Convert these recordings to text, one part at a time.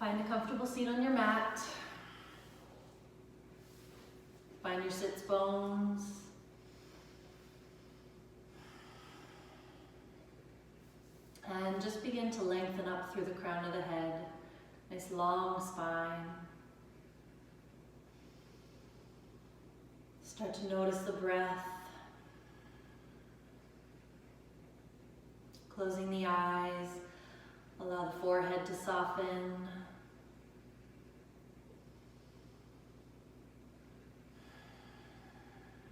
Find a comfortable seat on your mat. Find your sits bones. And just begin to lengthen up through the crown of the head. Nice long spine. Start to notice the breath. Closing the eyes. Allow the forehead to soften.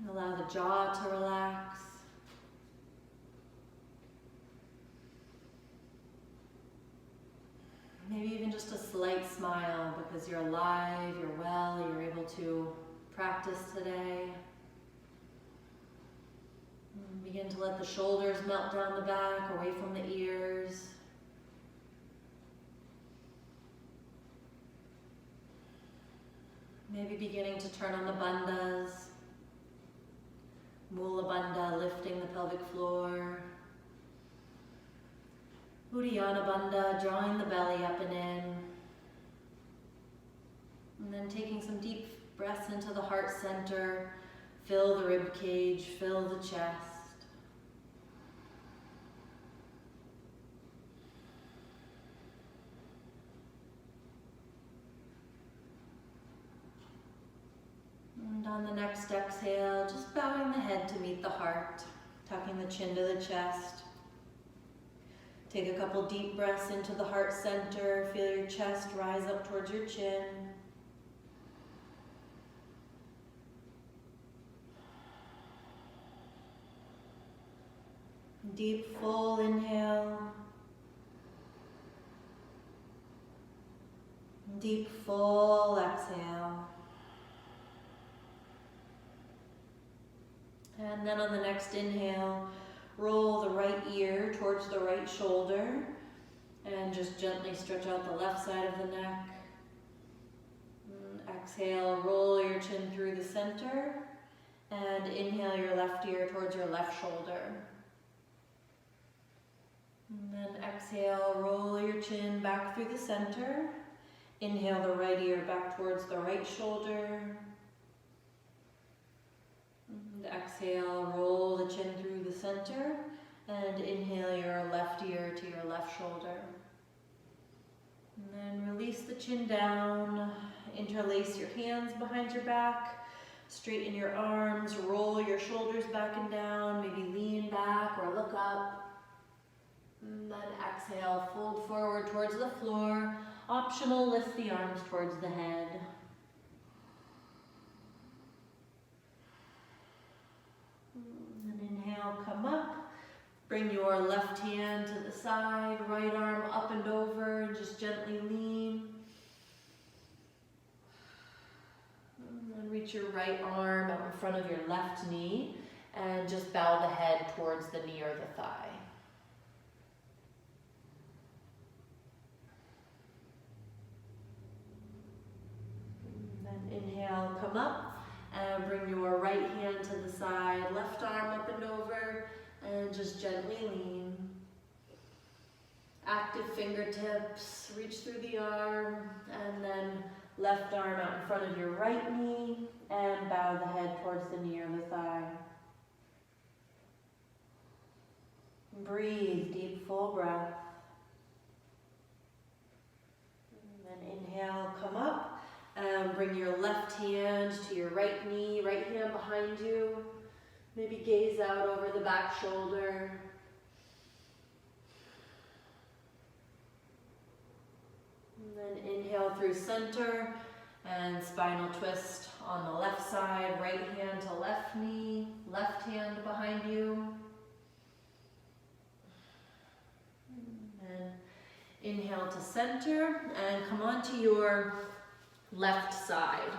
Allow the jaw to relax. Maybe even just a slight smile because you're alive, you're well, you're able to practice today. And begin to let the shoulders melt down the back, away from the ears. Maybe beginning to turn on the bandhas. Mula Bandha, lifting the pelvic floor. Uddiyana Bandha, drawing the belly up and in. And then taking some deep breaths into the heart center. Fill the rib cage, fill the chest. And on the next exhale, just bowing the head to meet the heart, tucking the chin to the chest. Take a couple deep breaths into the heart center. Feel your chest rise up towards your chin. Deep, full inhale. Deep, full exhale. And then on the next inhale, roll the right ear towards the right shoulder and just gently stretch out the left side of the neck. And exhale, roll your chin through the center and inhale your left ear towards your left shoulder. And then exhale, roll your chin back through the center. Inhale the right ear back towards the right shoulder. And exhale, roll the chin through the center and inhale your left ear to your left shoulder. And then release the chin down, interlace your hands behind your back, straighten your arms, roll your shoulders back and down, maybe lean back or look up. And then exhale, fold forward towards the floor. Optional, lift the arms towards the head. And inhale, come up. Bring your left hand to the side, right arm up and over, and just gently lean. And then reach your right arm out in front of your left knee and just bow the head towards the knee or the thigh. And then inhale, come up. And bring your right hand to the side, left arm up and over, and just gently lean. Active fingertips, reach through the arm, and then left arm out in front of your right knee, and bow the head towards the knee or the thigh. Breathe, deep, full breath. And then inhale, come up. Bring your left hand to your right knee, right hand behind you. Maybe gaze out over the back shoulder. And then inhale through center and spinal twist on the left side, right hand to left knee, left hand behind you. And inhale to center and come onto your left side,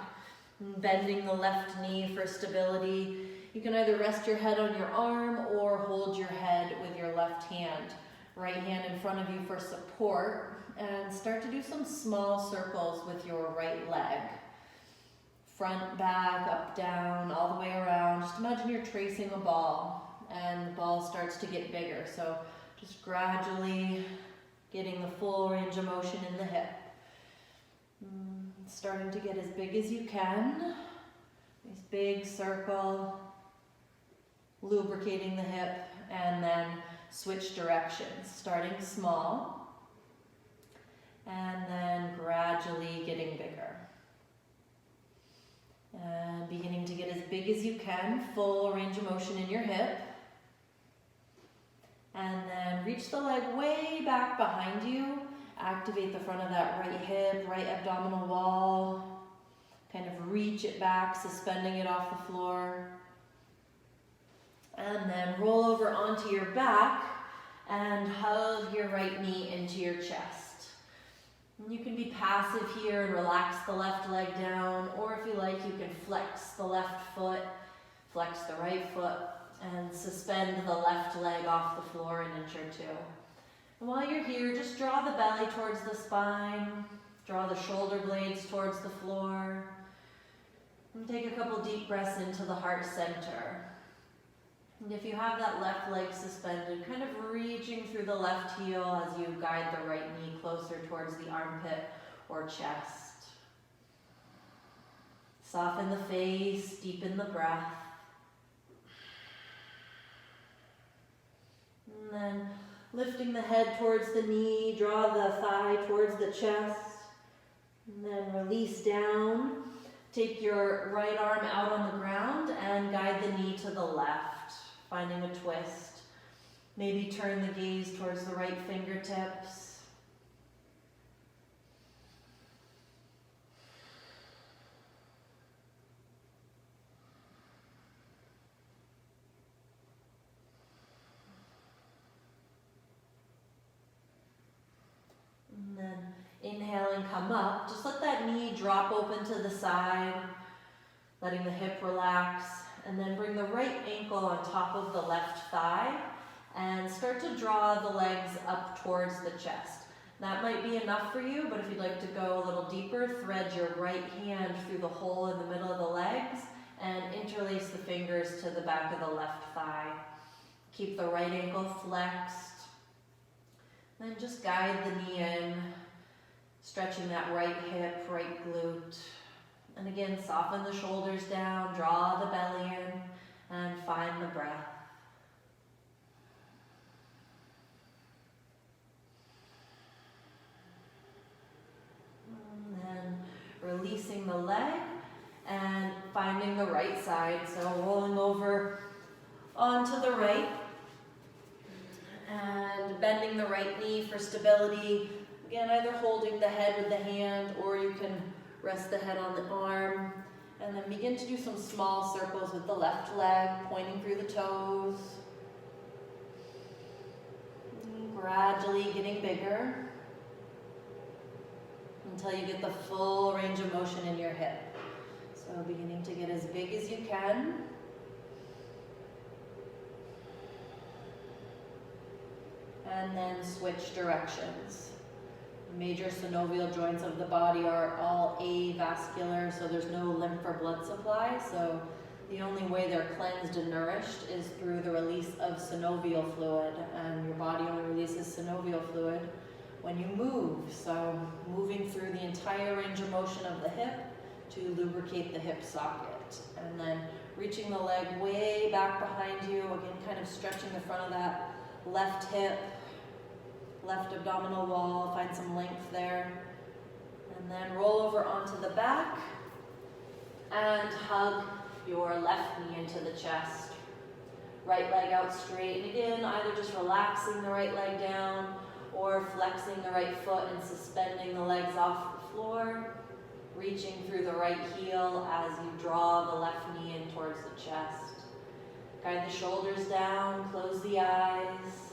bending the left knee for stability. You can either rest your head on your arm or hold your head with your left hand. Right hand in front of you for support, and start to do some small circles with your right leg. Front, back, up, down, all the way around. Just imagine you're tracing a ball and the ball starts to get bigger. So just gradually getting the full range of motion in the hip. Starting to get as big as you can. Nice big circle. Lubricating the hip, and then switch directions. Starting small, and then gradually getting bigger. And beginning to get as big as you can, full range of motion in your hip. And then reach the leg way back behind you. Activate the front of that right hip, right abdominal wall. Kind of reach it back, suspending it off the floor. And then roll over onto your back and hug your right knee into your chest. And you can be passive here and relax the left leg down, or if you like, you can flex the left foot, flex the right foot, and suspend the left leg off the floor an inch or two. And while you're here, just draw the belly towards the spine, draw the shoulder blades towards the floor, and take a couple deep breaths into the heart center. And if you have that left leg suspended, kind of reaching through the left heel as you guide the right knee closer towards the armpit or chest. Soften the face, deepen the breath. And then lifting the head towards the knee, draw the thigh towards the chest. And then release down. Take your right arm out on the ground and guide the knee to the left, finding a twist. Maybe turn the gaze towards the right fingertips. And then inhaling, come up. Just let that knee drop open to the side, letting the hip relax. And then bring the right ankle on top of the left thigh and start to draw the legs up towards the chest. That might be enough for you, but if you'd like to go a little deeper, thread your right hand through the hole in the middle of the legs and interlace the fingers to the back of the left thigh. Keep the right ankle flexed. Then just guide the knee in, stretching that right hip, right glute. And again, soften the shoulders down, draw the belly in, and find the breath. And then releasing the leg and finding the right side. So rolling over onto the right and bending the right knee for stability. Again, either holding the head with the hand, or you can rest the head on the arm, and then begin to do some small circles with the left leg, pointing through the toes. And gradually getting bigger until you get the full range of motion in your hip. So beginning to get as big as you can. And then switch directions. Major synovial joints of the body are all avascular, so there's no lymph or blood supply. So the only way they're cleansed and nourished is through the release of synovial fluid, and your body only releases synovial fluid when you move. So moving through the entire range of motion of the hip to lubricate the hip socket, and then reaching the leg way back behind you, again kind of stretching the front of that left hip, left abdominal wall, find some length there. And then roll over onto the back and hug your left knee into the chest. Right leg out straight. And again, either just relaxing the right leg down or flexing the right foot and suspending the legs off the floor. Reaching through the right heel as you draw the left knee in towards the chest. Guide the shoulders down, close the eyes.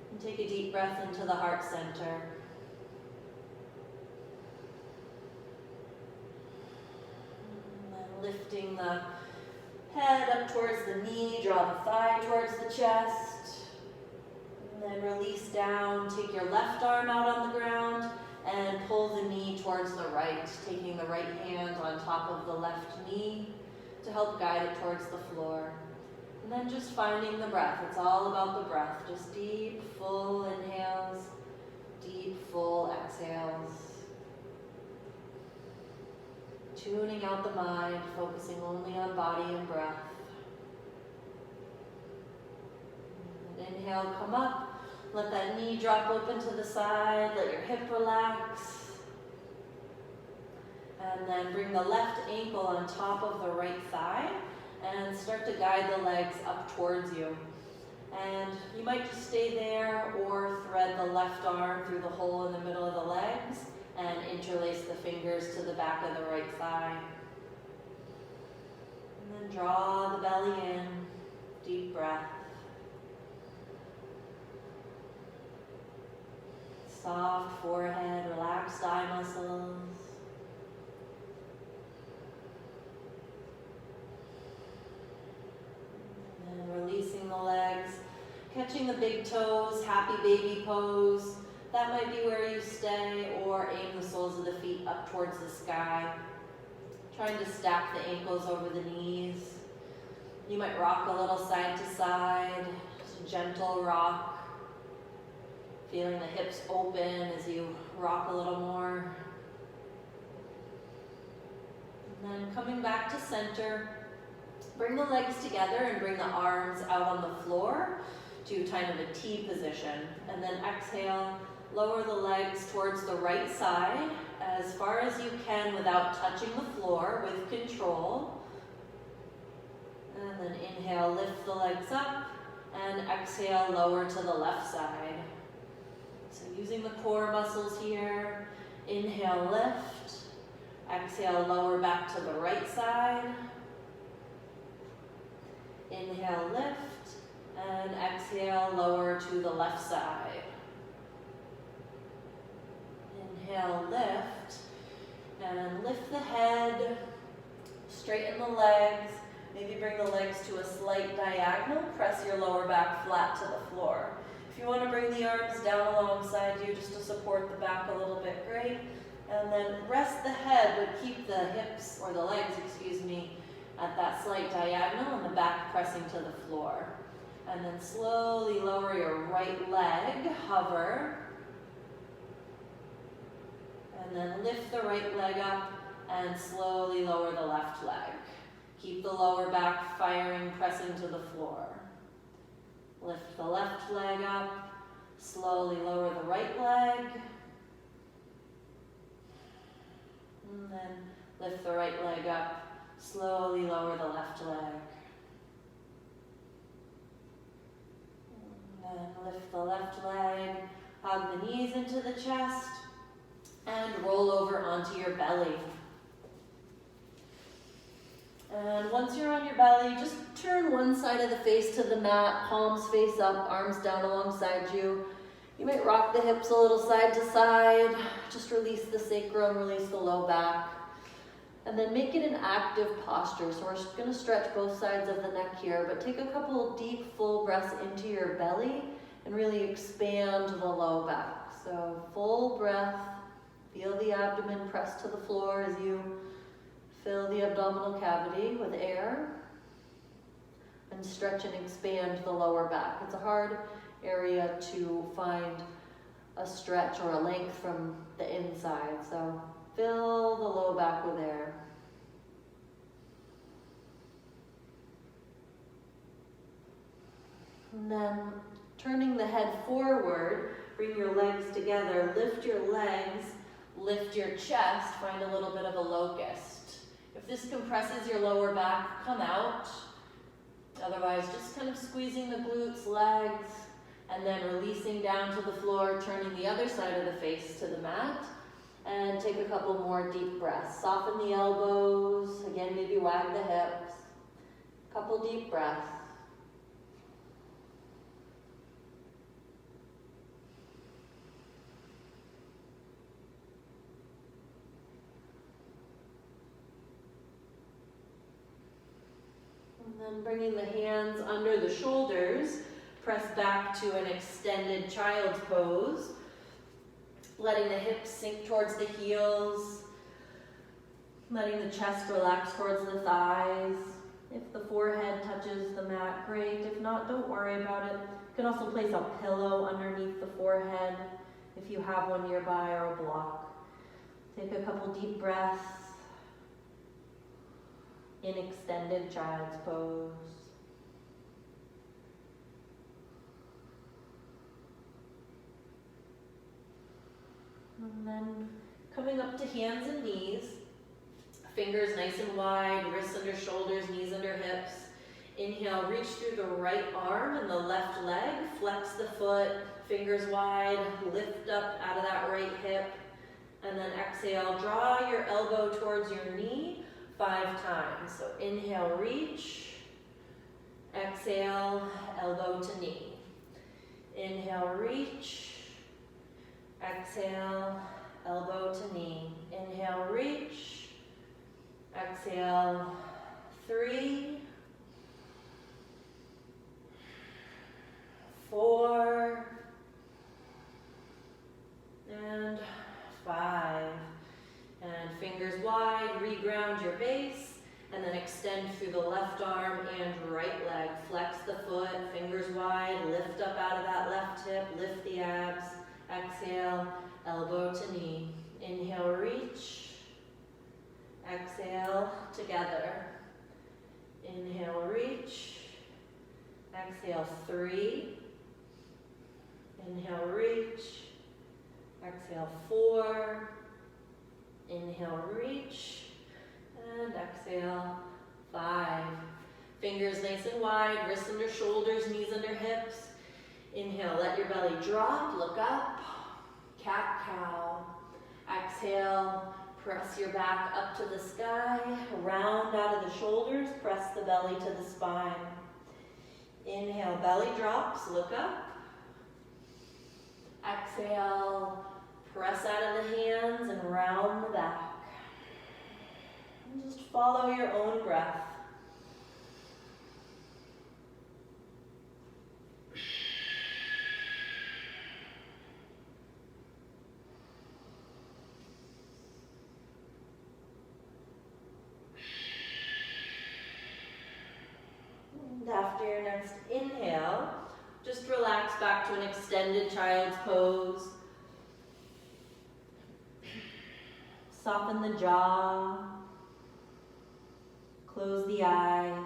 And take a deep breath into the heart center. And then lifting the head up towards the knee, draw the thigh towards the chest. And then release down, take your left arm out on the ground and pull the knee towards the right, taking the right hand on top of the left knee to help guide it towards the floor. And then just finding the breath. It's all about the breath. Just deep, full inhales, deep, full exhales. tuning out the mind, focusing only on body and breath. And inhale, come up. Let that knee drop open to the side. Let your hip relax. And then bring the left ankle on top of the right thigh and start to guide the legs up towards you. And you might just stay there or thread the left arm through the hole in the middle of the legs and interlace the fingers to the back of the right thigh. And then draw the belly in, deep breath. Soft forehead, relaxed eye muscles. And releasing the legs, catching the big toes, happy baby pose. That might be where you stay, or aim the soles of the feet up towards the sky. Trying to stack the ankles over the knees. You might rock a little side to side, just a gentle rock. Feeling the hips open as you rock a little more. And then coming back to center, bring the legs together and bring the arms out on the floor to kind of a T position. And then exhale, lower the legs towards the right side as far as you can without touching the floor, with control. And then inhale, lift the legs up, and exhale, lower to the left side. So using the core muscles here, inhale, lift, exhale, lower back to the right side. Inhale, lift, and exhale, lower to the left side. Inhale, lift, and lift the head, straighten the legs, maybe bring the legs to a slight diagonal, press your lower back flat to the floor. If you want to bring the arms down alongside you just to support the back a little bit, great. And then rest the head, but keep the hips, or the legs, excuse me, at that slight diagonal and the back pressing to the floor. And then slowly lower your right leg, hover. And then lift the right leg up and slowly lower the left leg. Keep the lower back firing, pressing to the floor. Lift the left leg up, slowly lower the right leg. And then lift the right leg up, slowly lower the left leg. And then lift the left leg, hug the knees into the chest, and roll over onto your belly. And once you're on your belly, just turn one side of the face to the mat, palms face up, arms down alongside you. You might rock the hips a little side to side. Just release the sacrum, release the low back. And then make it an active posture. So we're just going to stretch both sides of the neck here, but take a couple deep, full breaths into your belly and really expand the low back. So full breath, feel the abdomen press to the floor as you fill the abdominal cavity with air, and stretch and expand the lower back. It's a hard area to find a stretch or a length from the inside, so fill the low back with air. And then turning the head forward, bring your legs together, lift your legs, lift your chest, find a little bit of a locust. If this compresses your lower back, come out. Otherwise, just kind of squeezing the glutes, legs, and then releasing down to the floor, turning the other side of the face to the mat. And take a couple more deep breaths. Soften the elbows. Again, maybe wag the hips. Couple deep breaths. And then bringing the hands under the shoulders, press back to an extended child's pose. Letting the hips sink towards the heels. Letting the chest relax towards the thighs. If the forehead touches the mat, great. If not, don't worry about it. You can also place a pillow underneath the forehead if you have one nearby, or a block. Take a couple deep breaths. in extended child's pose. And then coming up to hands and knees, fingers nice and wide, wrists under shoulders, knees under hips. Inhale, reach through the right arm and the left leg, flex the foot, fingers wide, lift up out of that right hip. And then exhale, draw your elbow towards your knee 5 times. So inhale, reach. Exhale, elbow to knee. Inhale, reach. Exhale, elbow to knee. Inhale, reach. Exhale, 3, 4, and 5. And fingers wide, reground your base, and then extend through the left arm and right leg. Flex the foot, fingers wide, lift up out of that left hip, lift the abs. Exhale, elbow to knee. Inhale, reach. Exhale, together. Inhale, reach. Exhale, 3. Inhale, reach. Exhale, 4. Inhale, reach. And exhale, 5. Fingers nice and wide, wrists under shoulders, knees under hips. Inhale, let your belly drop, look up. Cat-cow. Exhale, press your back up to the sky, round out of the shoulders, press the belly to the spine. Inhale, belly drops, look up. Exhale, press out of the hands and round the back. And just follow your own breath. And after your next inhale, just relax back to an extended child's pose. Soften the jaw. Close the eyes.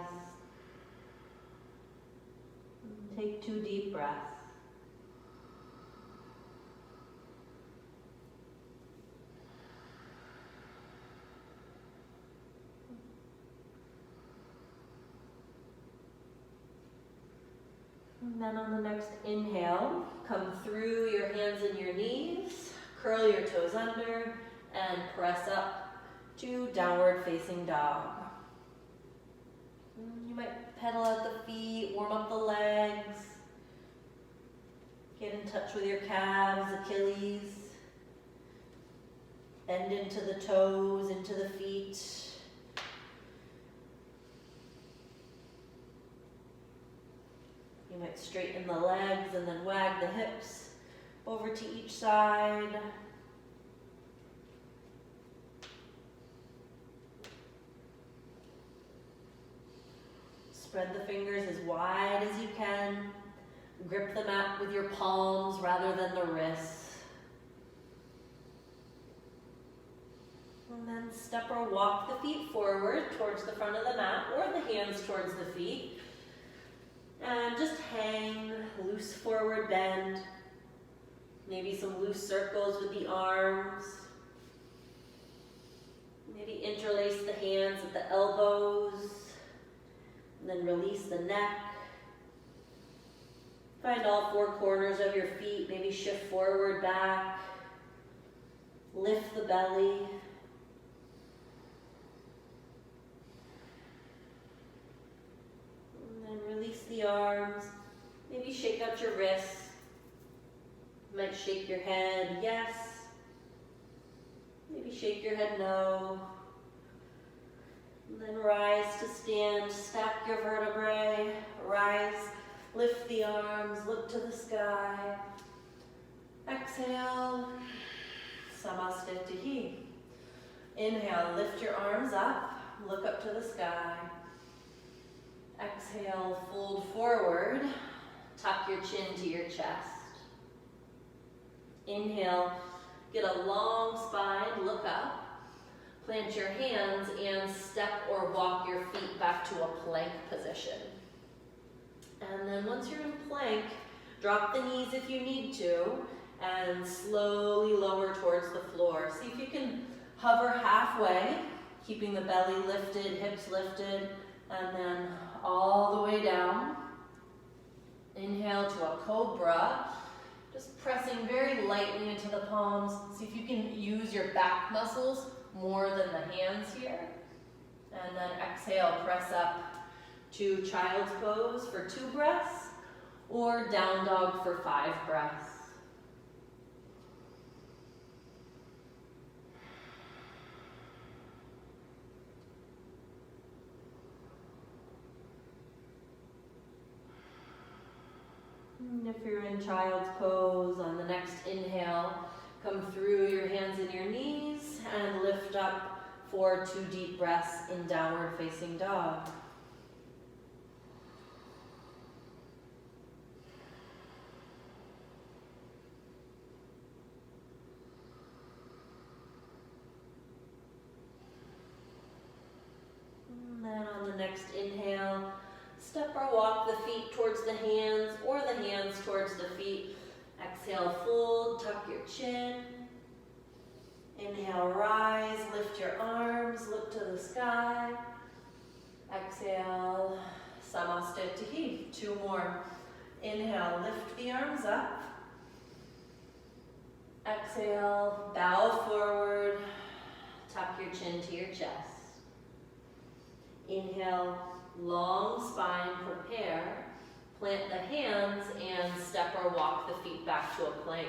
Take 2 deep breaths. And then on the next inhale, come through your hands and your knees, curl your toes under, and press up to downward facing dog. You might pedal out the feet, warm up the legs, get in touch with your calves, Achilles, bend into the toes, into the feet. You might straighten the legs and then wag the hips over to each side. Spread the fingers as wide as you can. Grip the mat with your palms rather than the wrists. And then step or walk the feet forward towards the front of the mat or the hands towards the feet. And just hang, loose forward bend. Maybe some loose circles with the arms. Maybe interlace the hands at the elbows. And then release the neck. Find all 4 corners of your feet. Maybe shift forward, back. Lift the belly. Release the arms. Maybe shake out your wrists. You might shake your head, yes. Maybe shake your head, no. And then rise to stand, stack your vertebrae, rise, lift the arms, look to the sky. Exhale, Samasthiti. Inhale, lift your arms up, look up to the sky. Exhale, fold forward, tuck your chin to your chest. Inhale, get a long spine, look up. Plant your hands and step or walk your feet back to a plank position. And then once you're in plank, drop the knees if you need to, and slowly lower towards the floor. See if you can hover halfway, keeping the belly lifted, hips lifted, and then all the way down. Inhale to a cobra, just pressing very lightly into the palms. See if you can use your back muscles more than the hands here. And then exhale, press up to child's pose for 2 breaths, or down dog for 5 breaths. And if you're in child's pose, on the next inhale, come through your hands and your knees and lift up for 2 deep breaths in downward facing dog. And then on the next inhale, step or walk the feet towards the hands or the hands towards the feet. Exhale, fold, tuck your chin. Inhale, rise, lift your arms, look to the sky. Exhale, Samastitihi. 2 more. Inhale, lift the arms up. Exhale, bow forward, tuck your chin to your chest. Inhale, long spine, prepare. Plant the hands and step or walk the feet back to a plank.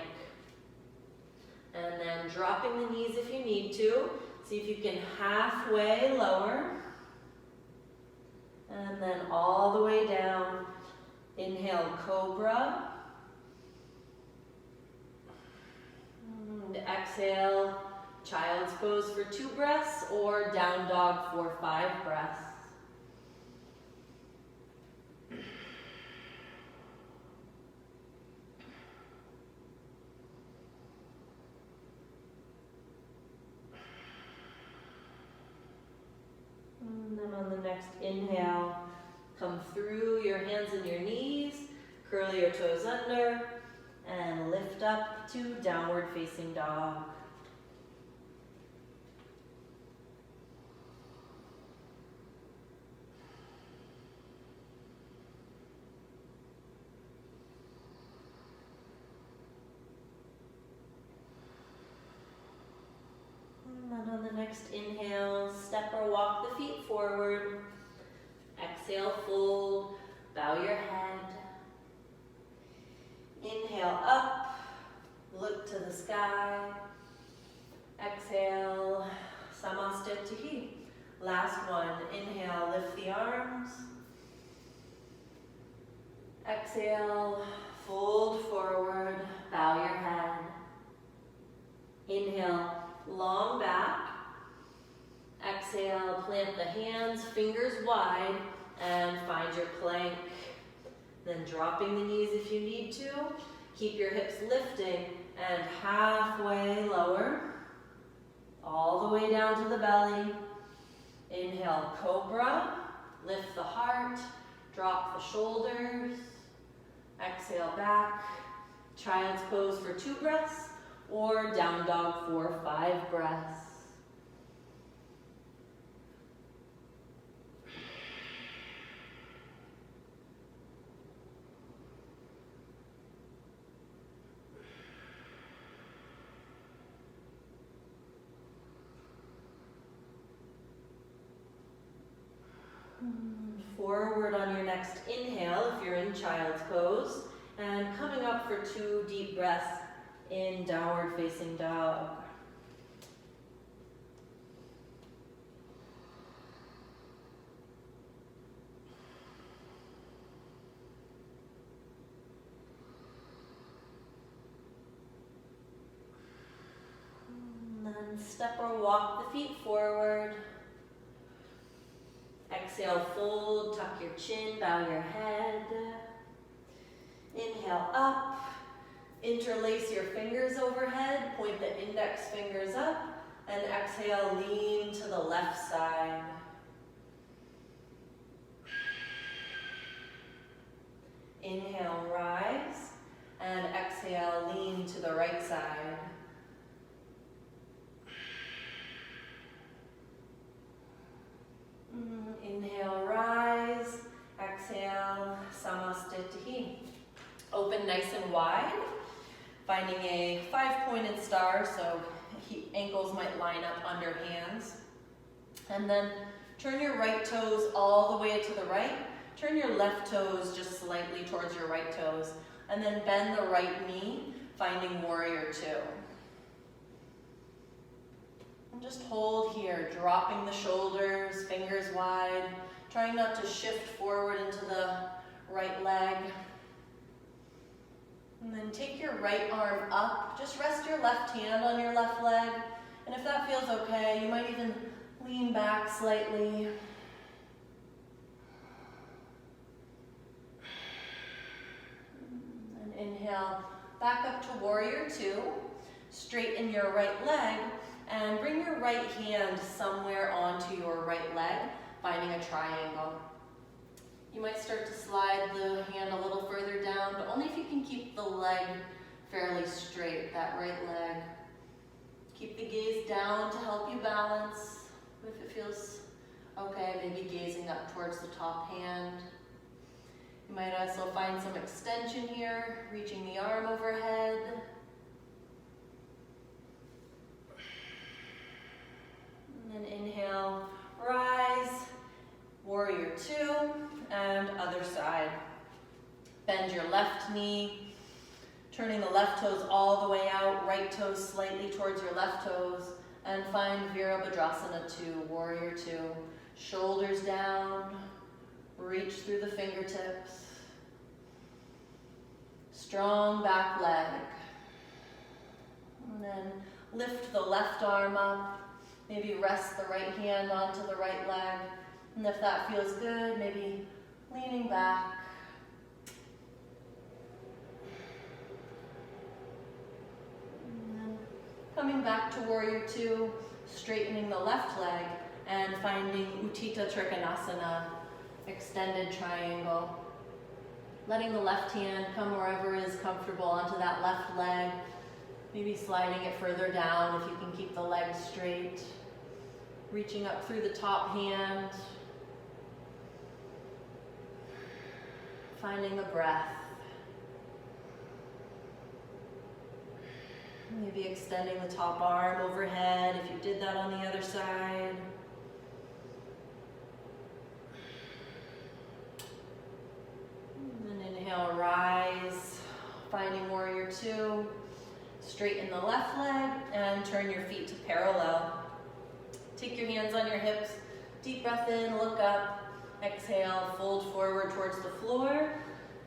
And then dropping the knees if you need to. See if you can halfway lower. And then all the way down. Inhale, cobra. And exhale, child's pose for 2 breaths or down dog for 5 breaths. And then on the next inhale, come through your hands and your knees, curl your toes under, and lift up to downward facing dog. And on the next inhale, step or walk the feet forward. Exhale, fold, bow your head. Inhale up, look to the sky. Exhale, Samastitihi. Last one, inhale, lift the arms. Exhale, fold forward, bow your head. Inhale, long back. Exhale, plant the hands, fingers wide, and find your plank. Then dropping the knees if you need to. Keep your hips lifting and halfway lower. All the way down to the belly. Inhale, cobra. Lift the heart. Drop the shoulders. Exhale, back. Child's pose for 2 breaths or down dog for 5 breaths. Forward on your next inhale if you're in child's pose, and coming up for 2 deep breaths in downward facing dog. And then step or walk the feet forward. Exhale, fold, tuck your chin, bow your head. Inhale up, interlace your fingers overhead, point the index fingers up, And exhale, lean to the left side. Inhale, rise. And exhale, lean to the right side. Inhale, rise. Exhale, Samastitihi. Open nice and wide, finding a 5-pointed star, so ankles might line up under hands. And then turn your right toes all the way to the right. Turn your left toes just slightly towards your right toes. And then bend the right knee, finding warrior two. And just hold here, dropping the shoulders, fingers wide, trying not to shift forward into the right leg. And then take your right arm up. Just rest your left hand on your left leg. And if that feels okay, you might even lean back slightly. And inhale, back up to warrior two. Straighten your right leg and bring your right hand somewhere onto your right leg, finding a triangle. You might start to slide the hand a little further down, but only if you can keep the leg fairly straight, that right leg. Keep the gaze down to help you balance. If it feels okay, maybe gazing up towards the top hand. You might also find some extension here, reaching the arm overhead. And then inhale, rise, warrior two, and other side. Bend your left knee, turning the left toes all the way out, right toes slightly towards your left toes, and find Virabhadrasana 2, warrior two. Shoulders down, reach through the fingertips. Strong back leg. And then lift the left arm up, maybe rest the right hand onto the right leg. And if that feels good, maybe leaning back. And then coming back to warrior two, straightening the left leg and finding Uttita Trikonasana, extended triangle. Letting the left hand come wherever is comfortable onto that left leg. Maybe sliding it further down if you can keep the leg straight. Reaching up through the top hand. Finding a breath. Maybe extending the top arm overhead if you did that on the other side. And then inhale, rise. Finding warrior two. Straighten the left leg and turn your feet to parallel. Take your hands on your hips. Deep breath in, look up. Exhale, fold forward towards the floor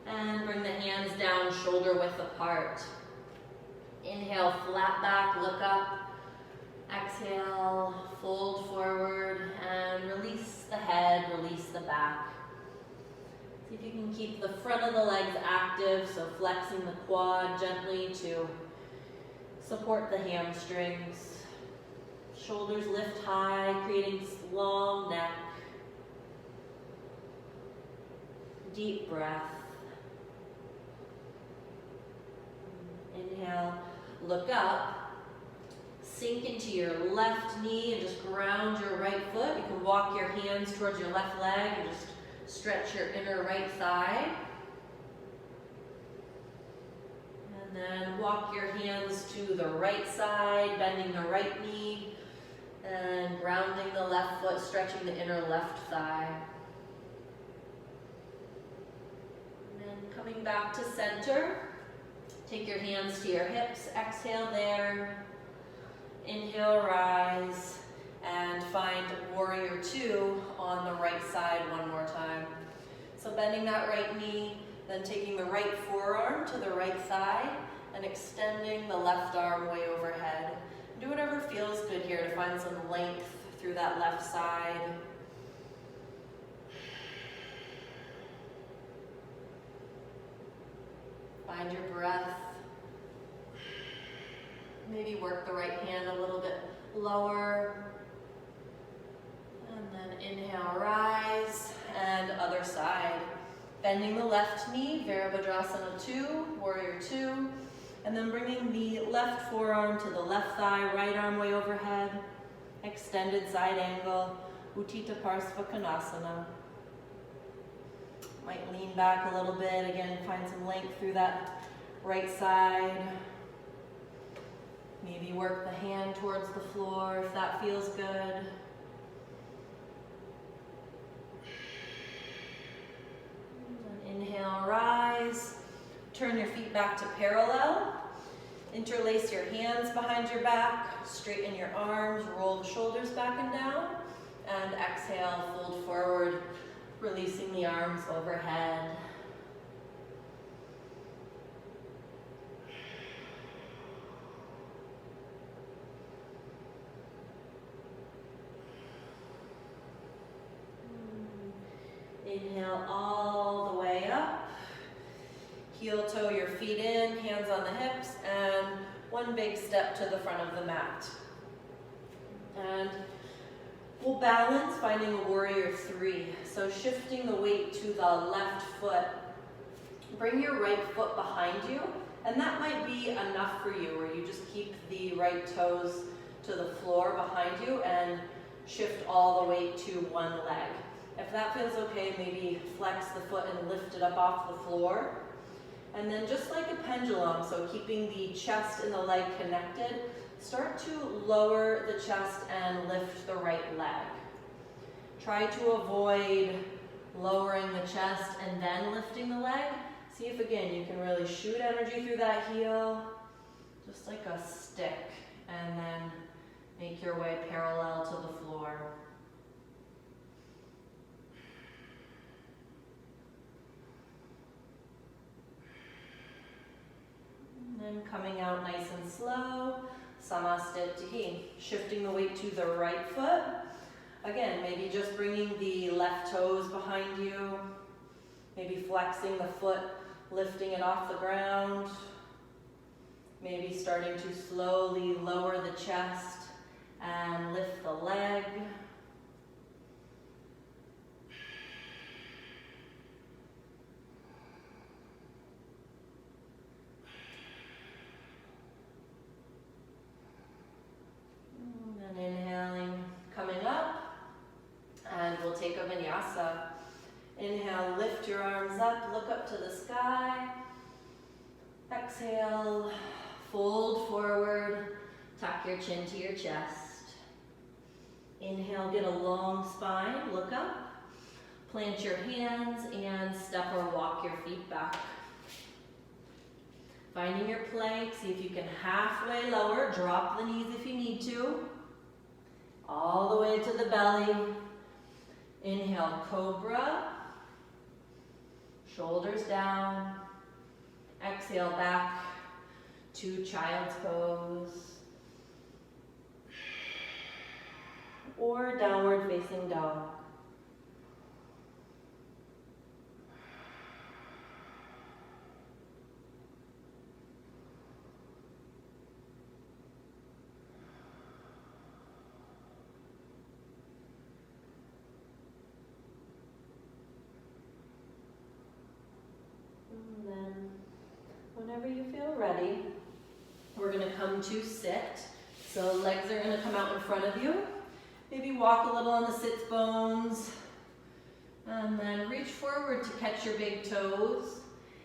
and bring the hands down shoulder width apart. Inhale, flat back, look up. Exhale, fold forward and release the head, release the back. See if you can keep the front of the legs active, so flexing the quad gently to support the hamstrings. Shoulders lift high, creating long neck. Deep breath. Inhale, look up. Sink into your left knee and just ground your right foot. You can walk your hands towards your left leg and just stretch your inner right thigh. And then walk your hands to the right side, bending the right knee and grounding the left foot, stretching the inner left thigh. And then coming back to center, take your hands to your hips, exhale there. Inhale, rise, and find warrior two on the right side one more time. So bending that right knee, then taking the right forearm to the right thigh and extending the left arm way overhead. Do whatever feels good here to find some length through that left side. Find your breath. Maybe work the right hand a little bit lower. And then inhale, rise, and other side. Bending the left knee, Virabhadrasana 2, Warrior 2. And then bringing the left forearm to the left thigh, right arm way overhead. Extended side angle, Utthita Parsva Konasana. Might lean back a little bit, again, find some length through that right side. Maybe work the hand towards the floor if that feels good. Inhale, rise. Turn your feet back to parallel. Interlace your hands behind your back. Straighten your arms. Roll the shoulders back and down. And exhale, fold forward, releasing the arms overhead. Inhale all the way up. Heel toe your feet in, hands on the hips, and one big step to the front of the mat. And we'll balance, finding a warrior 3. So shifting the weight to the left foot. Bring your right foot behind you, and that might be enough for you, where you just keep the right toes to the floor behind you and shift all the weight to one leg. If that feels okay, maybe flex the foot and lift it up off the floor. And then just like a pendulum, so keeping the chest and the leg connected, start to lower the chest and lift the right leg. Try to avoid lowering the chest and then lifting the leg. See if again you can really shoot energy through that heel, just like a stick, and then make your way parallel to the floor. And coming out nice and slow, Samastitihi. Shifting the weight to the right foot. Again, maybe just bringing the left toes behind you. Maybe flexing the foot, lifting it off the ground. Maybe starting to slowly lower the chest and lift the leg. And inhaling, coming up, and we'll take a vinyasa. Inhale, lift your arms up, look up to the sky. Exhale, fold forward, tuck your chin to your chest. Inhale, get a long spine, look up. Plant your hands and step or walk your feet back. Finding your plank, see if you can halfway lower, drop the knees if you need to. All the way to the belly. Inhale, cobra. Shoulders down. Exhale, back to child's pose. Or downward facing dog. And then, whenever you feel ready, we're going to come to sit. So legs are going to come out in front of you. Maybe walk a little on the sits bones. And then reach forward to catch your big toes.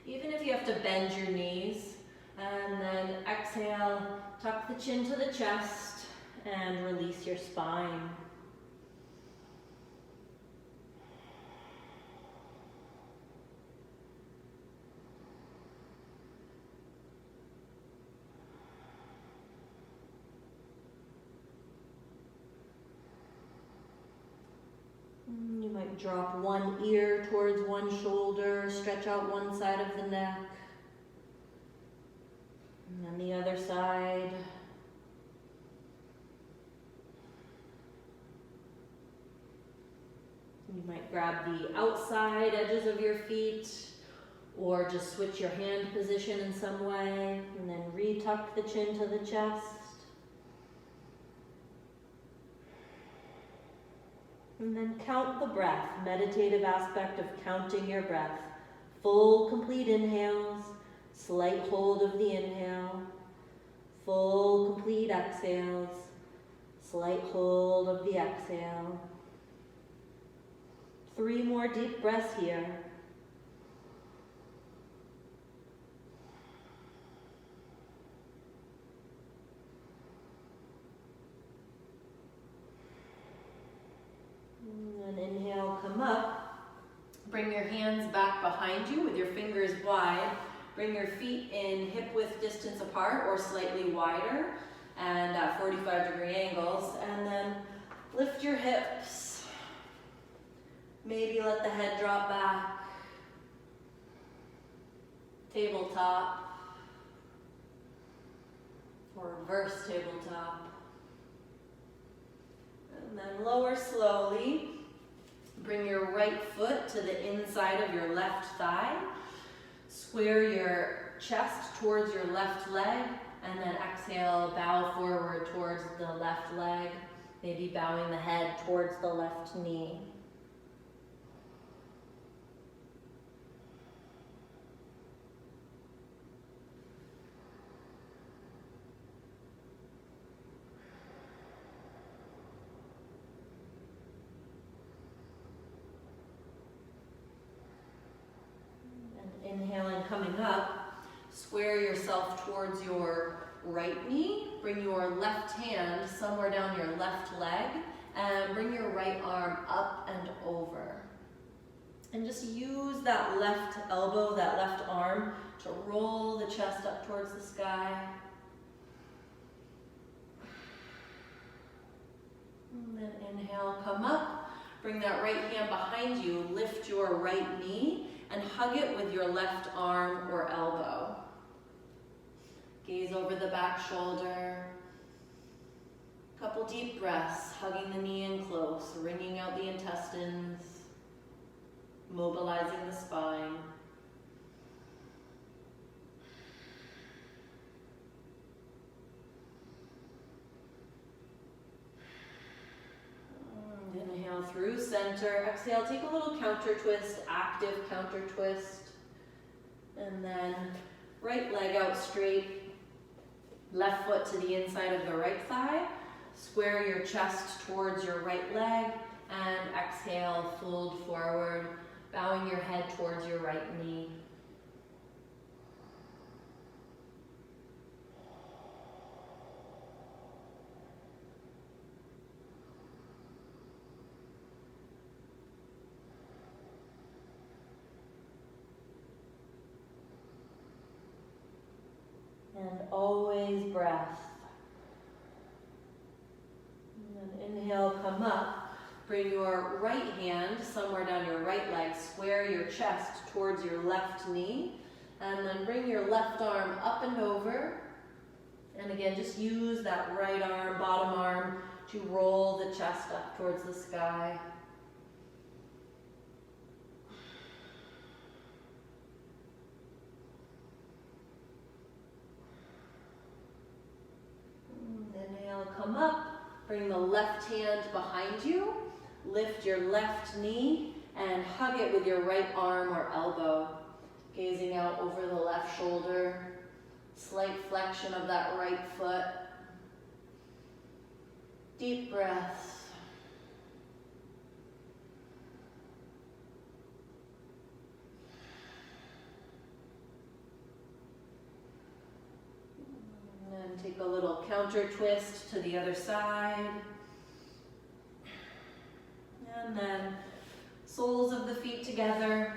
Even if you have to bend your knees. And then exhale, tuck the chin to the chest and release your spine. You might drop one ear towards one shoulder, stretch out one side of the neck, and then the other side. You might grab the outside edges of your feet, or just switch your hand position in some way, and then re-tuck the chin to the chest. And then count the breath, meditative aspect of counting your breath. Full, complete inhales, slight hold of the inhale, full, complete exhales, slight hold of the exhale. 3 more deep breaths here. And inhale, come up. Bring your hands back behind you with your fingers wide. Bring your feet in hip-width distance apart or slightly wider and at 45-degree angles. And then lift your hips. Maybe let the head drop back. Tabletop. Or reverse tabletop. And then lower slowly. Bring your right foot to the inside of your left thigh. Square your chest towards your left leg, and then exhale, bow forward towards the left leg, maybe bowing the head towards the left knee. Inhaling, coming up, square yourself towards your right knee. Bring your left hand somewhere down your left leg and bring your right arm up and over. And just use that left elbow, that left arm to roll the chest up towards the sky. And then inhale, come up. Bring that right hand behind you. Lift your right knee and hug it with your left arm or elbow. Gaze over the back shoulder. Couple deep breaths, hugging the knee in close, wringing out the intestines, mobilizing the spine. Inhale through center. Exhale, take a little counter twist, active counter twist. And then right leg out straight, left foot to the inside of the right thigh. Square your chest towards your right leg and exhale, fold forward, bowing your head towards your right knee. And always breath. And then inhale, come up. Bring your right hand somewhere down your right leg. Square your chest towards your left knee. And then bring your left arm up and over. And again, just use that right arm, bottom arm, to roll the chest up towards the sky. Inhale, come up, bring the left hand behind you, lift your left knee and hug it with your right arm or elbow, gazing out over the left shoulder, slight flexion of that right foot. Deep breaths. And take a little counter twist to the other side. And then soles of the feet together.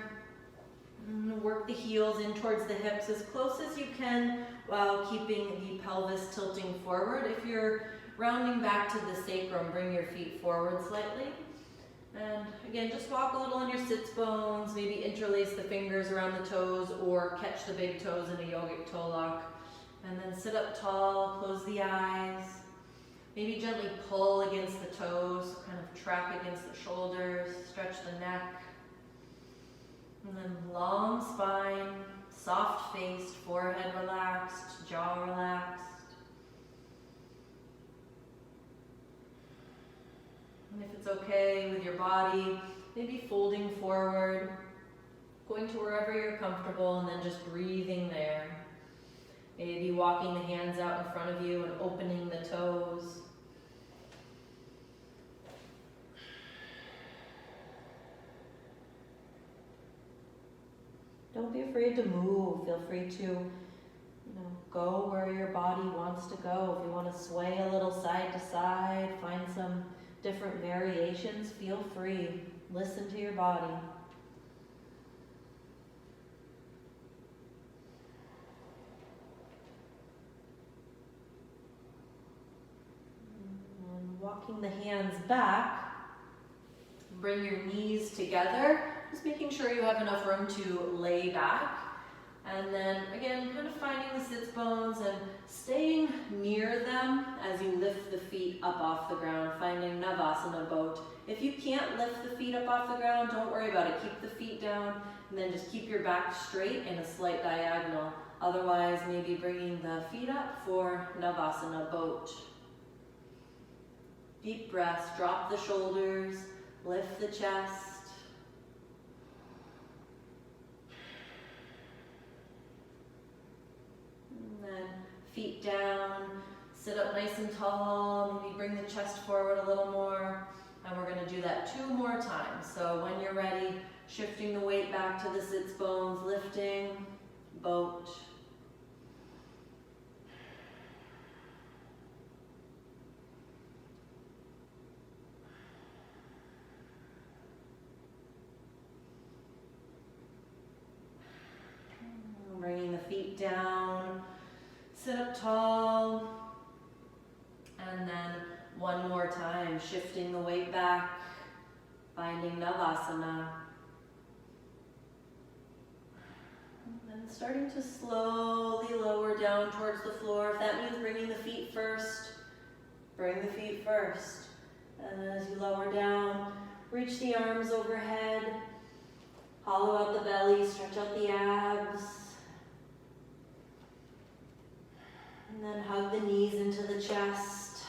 And work the heels in towards the hips as close as you can while keeping the pelvis tilting forward. If you're rounding back to the sacrum, bring your feet forward slightly. And again, just walk a little on your sits bones, maybe interlace the fingers around the toes or catch the big toes in a yogic toe lock. And then sit up tall, close the eyes. Maybe gently pull against the toes, kind of track against the shoulders, stretch the neck. And then long spine, soft-faced, forehead relaxed, jaw relaxed. And If it's okay with your body, maybe folding forward, going to wherever you're comfortable, and then just breathing there. Maybe walking the hands out in front of you and opening the toes. Don't be afraid to move. Feel free to, go where your body wants to go. If you want to sway a little side to side, find some different variations, feel free. Listen to your body. And walking the hands back, bring your knees together, just making sure you have enough room to lay back. And then again, kind of finding the sits bones and staying near them as you lift the feet up off the ground, finding Navasana boat. If you can't lift the feet up off the ground, don't worry about it. Keep the feet down and then just keep your back straight in a slight diagonal. Otherwise, maybe bringing the feet up for Navasana boat. Deep breaths, drop the shoulders, lift the chest. Then feet down, sit up nice and tall, maybe bring the chest forward a little more. And we're going to do that 2 more times. So when you're ready, shifting the weight back to the sits bones, lifting, boat. Bringing the feet down. Sit up tall, and then 1 more time, shifting the weight back, finding Navasana. And then starting to slowly lower down towards the floor. If that means bringing the feet first, bring the feet first. And then as you lower down, reach the arms overhead, hollow out the belly, stretch out the abs. And then hug the knees into the chest.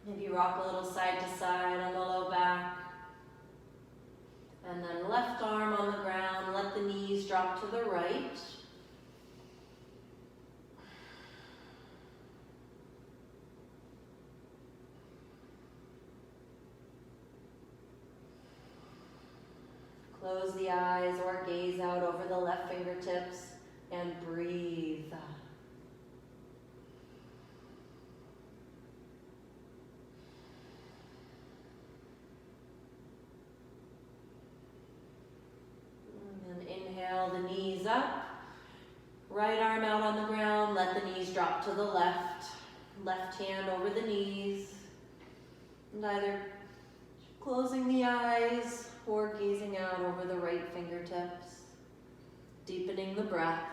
Maybe rock a little side to side on the low back. And then left arm on the ground, let the knees drop to the right. Close the eyes or gaze out over the left fingertips and breathe. Inhale the knees up, right arm out on the ground, let the knees drop to the left, left hand over the knees, and either closing the eyes or gazing out over the right fingertips, deepening the breath.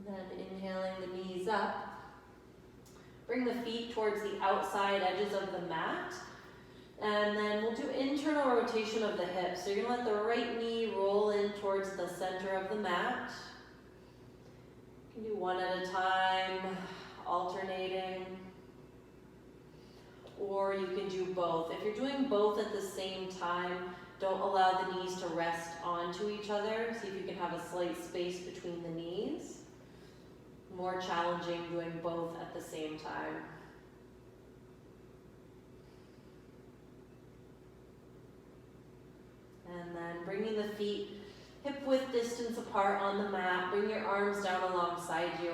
Then inhaling the knees up. Bring the feet towards the outside edges of the mat. And then we'll do internal rotation of the hips. So you're going to let the right knee roll in towards the center of the mat. You can do 1 at a time, alternating. Or you can do both. If you're doing both at the same time, don't allow the knees to rest onto each other. See if you can have a slight space between the knees. More challenging doing both at the same time. And then bringing the feet hip width distance apart on the mat. Bring your arms down alongside you.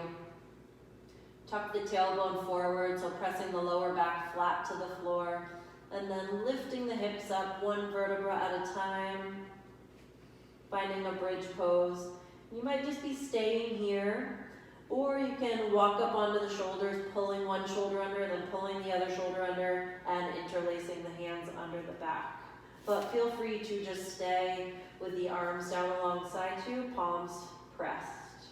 Tuck the tailbone forward, so pressing the lower back flat to the floor. And then lifting the hips up 1 vertebra at a time. Finding a bridge pose. You might just be staying here. Or you can walk up onto the shoulders, pulling one shoulder under, then pulling the other shoulder under, and interlacing the hands under the back. But feel free to just stay with the arms down alongside you, palms pressed.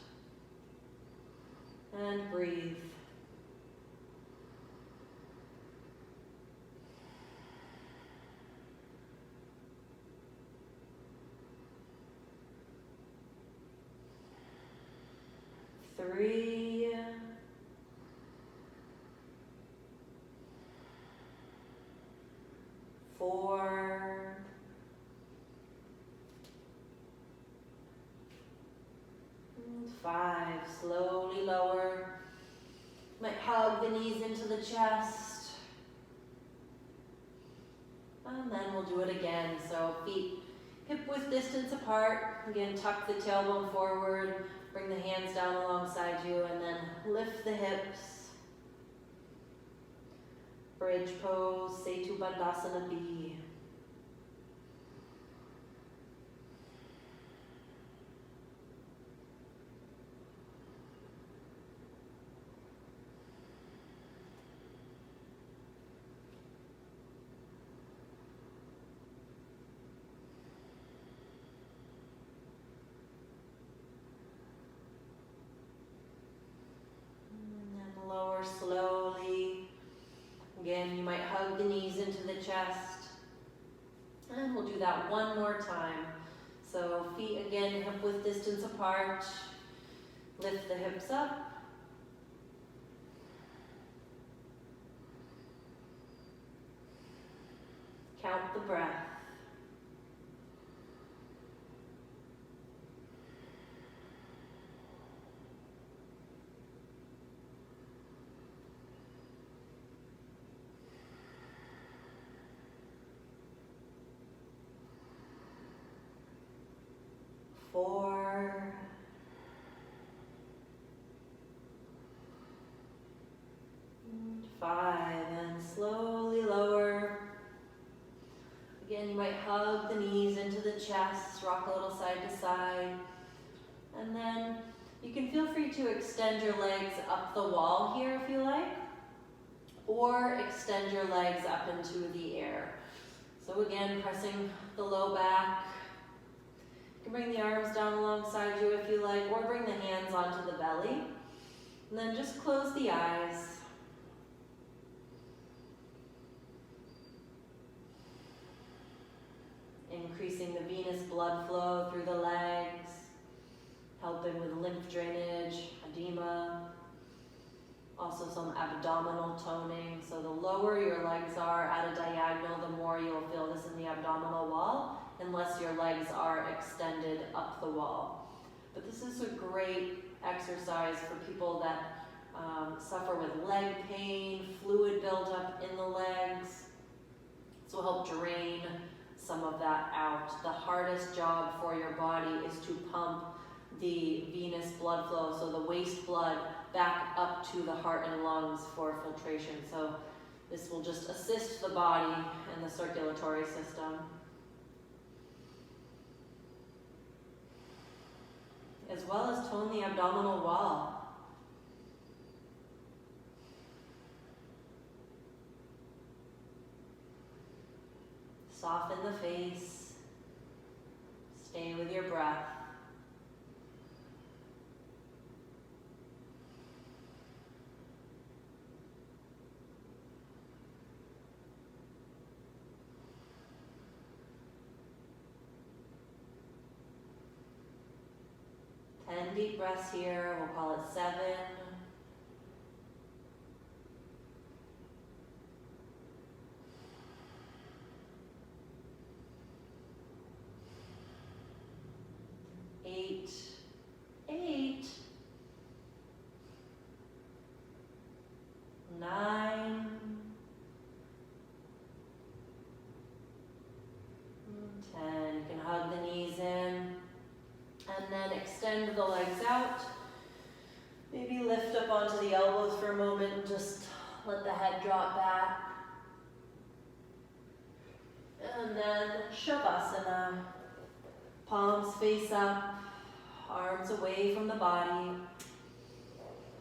And breathe. 3, 4, 5. Slowly lower. Might hug the knees into the chest. And then we'll do it again. So feet hip-width distance apart. Again, tuck the tailbone forward. Bring the hands down alongside you and then lift the hips. Bridge pose, Setu Bandhasana B. Lower slowly. Again, you might hug the knees into the chest. And we'll do that one more time. So feet again, hip width distance apart. Lift the hips up. Count the breath. Four, 5, and slowly lower. Again, you might hug the knees into the chest, rock a little side to side. And then you can feel free to extend your legs up the wall here if you like, or extend your legs up into the air. So again, pressing the low back. You can bring the arms down alongside you if you like, or bring the hands onto the belly. And then just close the eyes. Increasing the venous blood flow through the legs, helping with lymph drainage, edema, also some abdominal toning. So the lower your legs are at a diagonal, the more you'll feel this in the abdominal wall, unless your legs are extended up the wall. But this is a great exercise for people that suffer with leg pain, fluid buildup in the legs. This will help drain some of that out. The hardest job for your body is to pump the venous blood flow, so the waste blood back up to the heart and lungs for filtration. So this will just assist the body and the circulatory system. As well as tone the abdominal wall. Soften the face. Stay with your breath. Deep breaths here, we'll call it 7. 8, 8, 9, 10. You can hug the knees in. And then extend the legs out. Maybe lift up onto the elbows for a moment and just let the head drop back. And then Shavasana. Palms face up, arms away from the body,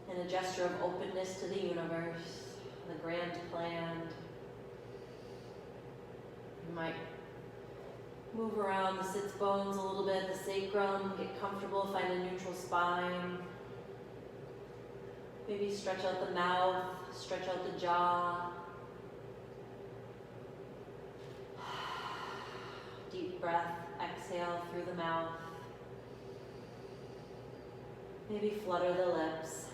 in a gesture of openness to the universe, the grand plan. You might move around the sits bones a little bit, the sacrum, get comfortable, find a neutral spine. Maybe stretch out the mouth, stretch out the jaw. Deep breath, exhale through the mouth. Maybe flutter the lips.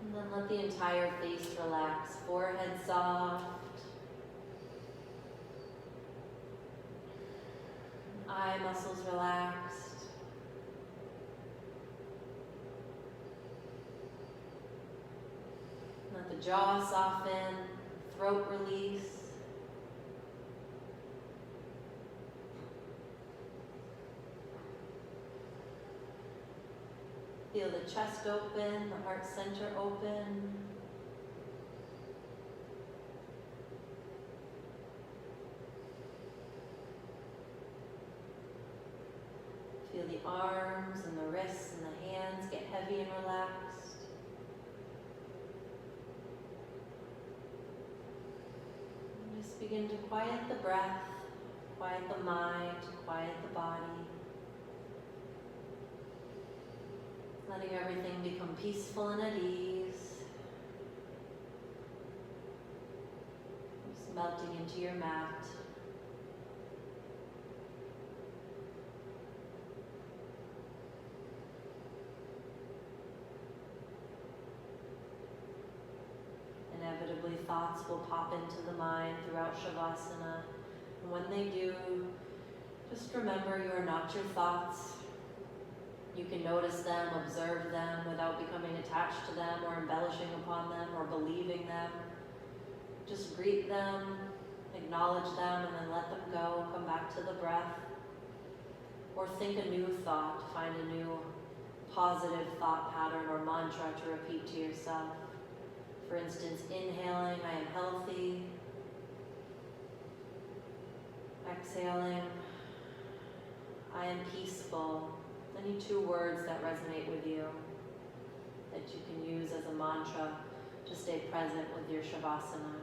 And then let the entire face relax. Forehead soft. Eye muscles relaxed. Let the jaw soften, throat release. Feel the chest open, the heart center open. Feel the arms and the wrists and the hands get heavy and relaxed. And just begin to quiet the breath, quiet the mind, quiet the body. Letting everything become peaceful and at ease. Just melting into your mat. Inevitably, thoughts will pop into the mind throughout Shavasana. And when they do, just remember you are not your thoughts. You can notice them, observe them without becoming attached to them or embellishing upon them or believing them. Just greet them, acknowledge them, and then let them go. Come back to the breath. Or think a new thought. Find a new positive thought pattern or mantra to repeat to yourself. For instance, inhaling, I am healthy. Exhaling, I am peaceful. Any 2 words that resonate with you that you can use as a mantra to stay present with your Shavasana.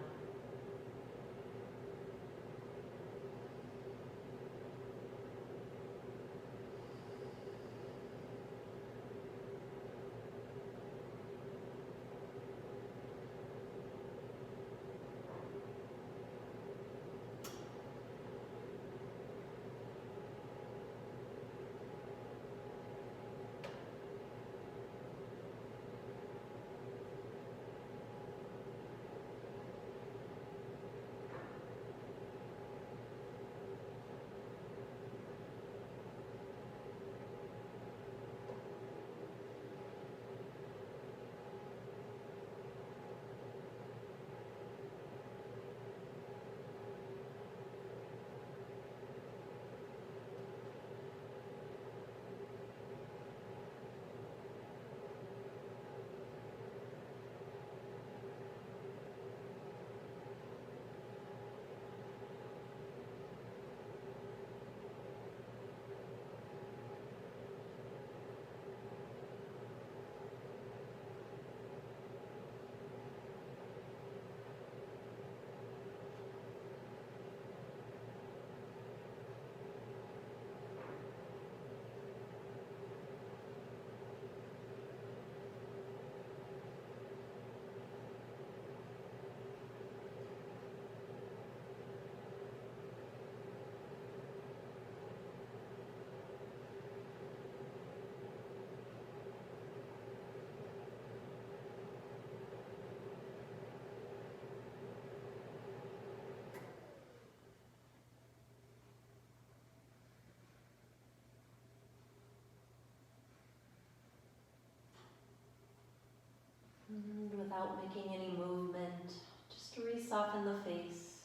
And without making any movement, just to re-soften the face.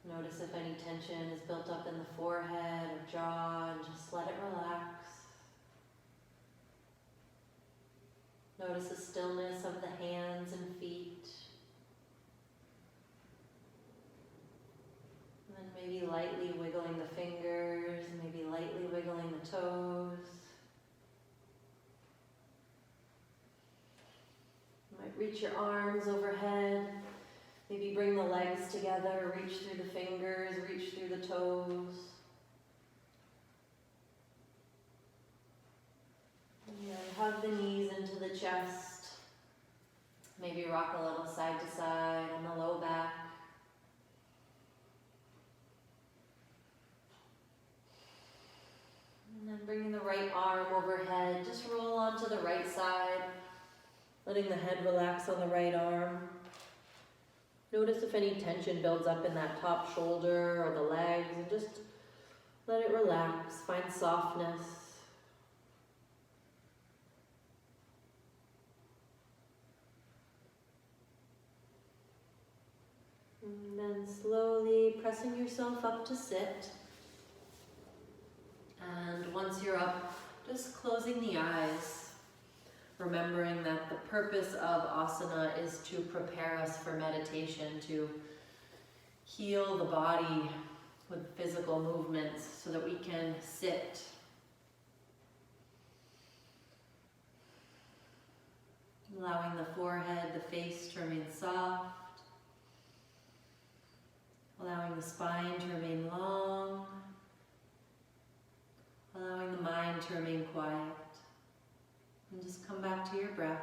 Notice if any tension is built up in the forehead or jaw, and just let it relax. Notice the stillness of the hands and feet. And then maybe lightly wiggling the fingers, maybe lightly wiggling the toes. You might reach your arms overhead. Maybe bring the legs together, reach through the fingers, reach through the toes. And hug the knees into the chest. Maybe rock a little side to side on the low back. right arm overhead. Just roll onto the right side, letting the head relax on the right arm. Notice if any tension builds up in that top shoulder or the legs, and just let it relax, find softness. And then slowly pressing yourself up to sit. And once you're up, just closing the eyes. Remembering that the purpose of asana is to prepare us for meditation, to heal the body with physical movements so that we can sit. Allowing the forehead, the face to remain soft. Allowing the spine to remain long. Allowing the mind to remain quiet. And just come back to your breath.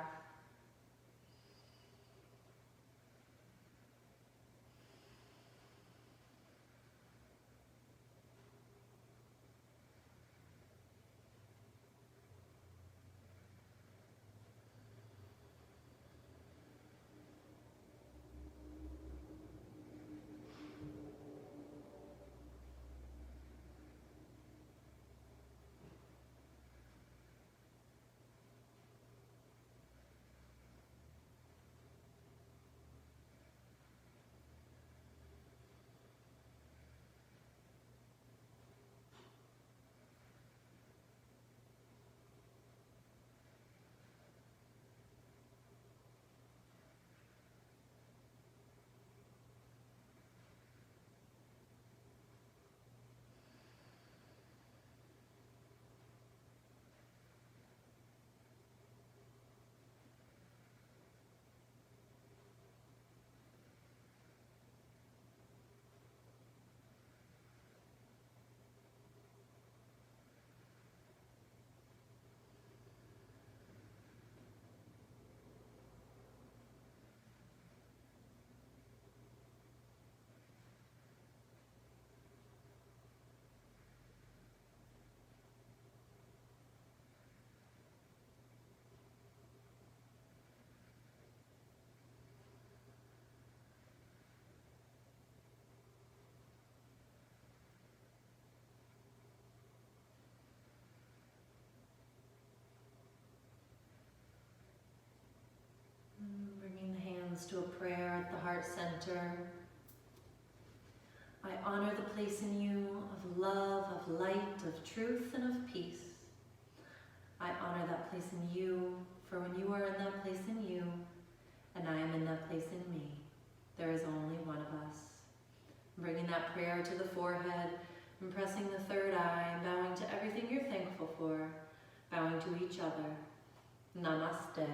Bringing the hands to a prayer at the heart center. I honor the place in you of love, of light, of truth, and of peace. I honor that place in you, for when you are in that place in you, and I am in that place in me, there is only one of us. Bringing that prayer to the forehead, and pressing the third eye, and bowing to everything you're thankful for, bowing to each other. Namaste.